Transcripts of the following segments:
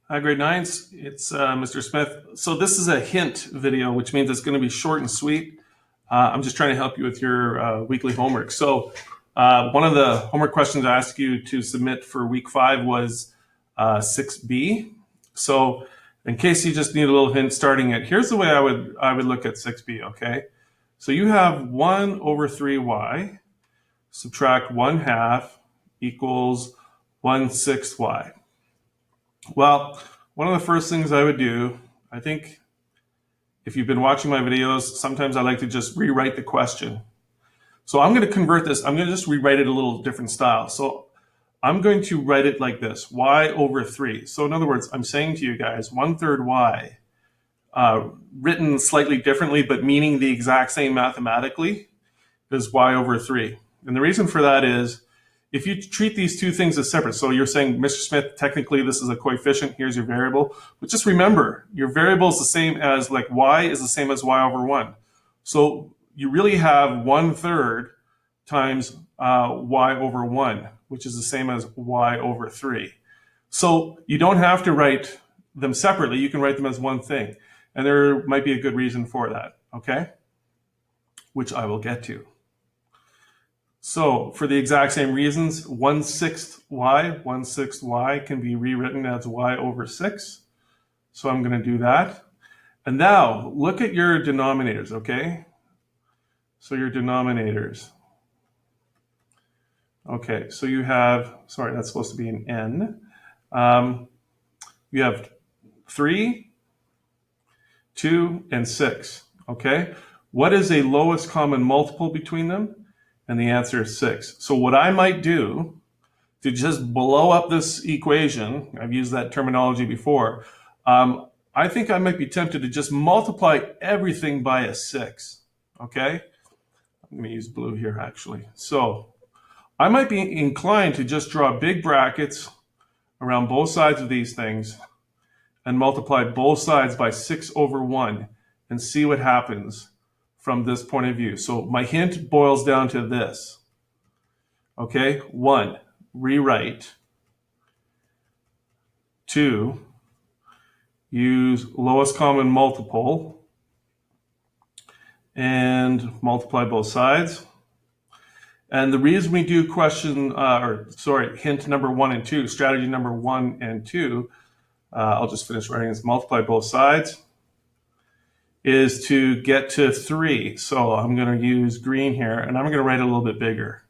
Hi, grade nines. It's Mr. Smith. So this is a hint video, which means it's going to be short and sweet. I'm just trying to help you with your weekly homework. So one of the homework questions I asked you to submit for week 5 was 6B. So in case you just need a little hint starting it, here's the way I would look at 6B, okay? So you have 1 over 3y, subtract 1/2 equals 1/6 y. Well, one of the first things I would do, I think if you've been watching my videos, sometimes I like to just rewrite the question. So I'm going to convert this. I'm going to just rewrite it a little different style. So I'm going to write it like this, y over 3. So in other words, I'm saying to you guys, 1/3 y, written slightly differently, but meaning the exact same mathematically, is y over 3. And the reason for that is, if you treat these two things as separate, so you're saying, Mr. Smith, technically this is a coefficient, here's your variable, but just remember, your variable is the same as, like, y is the same as y over 1. So you really have 1/3 times y over 1, which is the same as y over 3. So you don't have to write them separately, you can write them as one thing. And there might be a good reason for that, okay? Which I will get to. So for the exact same reasons, 1/6 y can be rewritten as y over 6. So I'm going to do that. And now look at your denominators, okay? So your denominators. Okay, so you have, sorry, that's supposed to be an n. You have 3, 2, and 6, okay? What is a lowest common multiple between them? And the answer is 6. So what I might do to just blow up this equation, I've used that terminology before, I think I might be tempted to just multiply everything by a 6, okay? I'm going to use blue here, actually. So I might be inclined to just draw big brackets around both sides of these things and multiply both sides by 6 over 1 and see what happens from this point of view. So my hint boils down to this. Okay, 1, rewrite. 2, use lowest common multiple and multiply both sides. And the reason we do hint number 1 and 2, strategy number 1 and 2, I'll just finish writing this, multiply both sides, is to get to 3. So I'm going to use green here, and I'm going to write it a little bit bigger,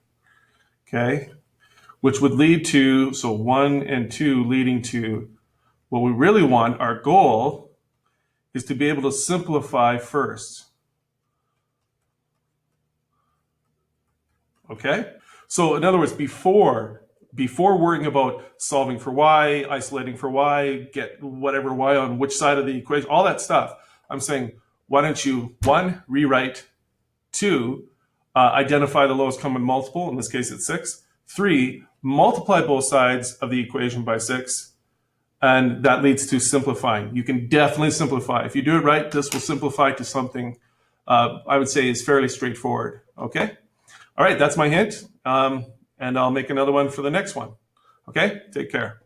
okay? Which would lead to, so 1 and 2 leading to, what we really want, our goal, is to be able to simplify first. Okay? So in other words, before worrying about solving for y, isolating for y, get whatever y on which side of the equation, all that stuff, I'm saying, why don't you, 1, rewrite, 2, identify the lowest common multiple, in this case it's 6, 3, multiply both sides of the equation by 6, and that leads to simplifying. You can definitely simplify. If you do it right, this will simplify to something I would say is fairly straightforward, okay? All right, that's my hint, and I'll make another one for the next one. Okay, take care.